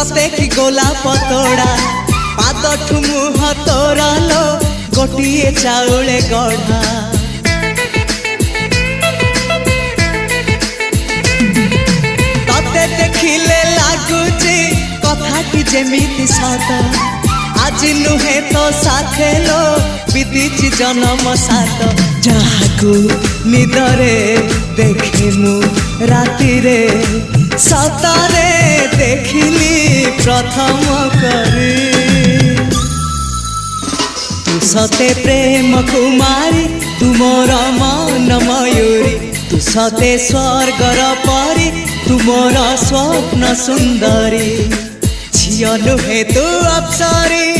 सते कि गोलाप तोड़ा पाद मुह तोरा लो गोटिए चाउले गढ़ा तते देखिले लागुची कथाटी जेमिति सत आज नुहे तो साथे लो विदिची जन्म सात जहाकू निदरे देखे मु राति रे सतरे देखिली प्रथम करी तू सते प्रेम कुमारी तू मोर मन मयूरी तू सते स्वर्गर परी तू मोर स्वप्न सुंदरी झियो नुहे तू अप्सरी।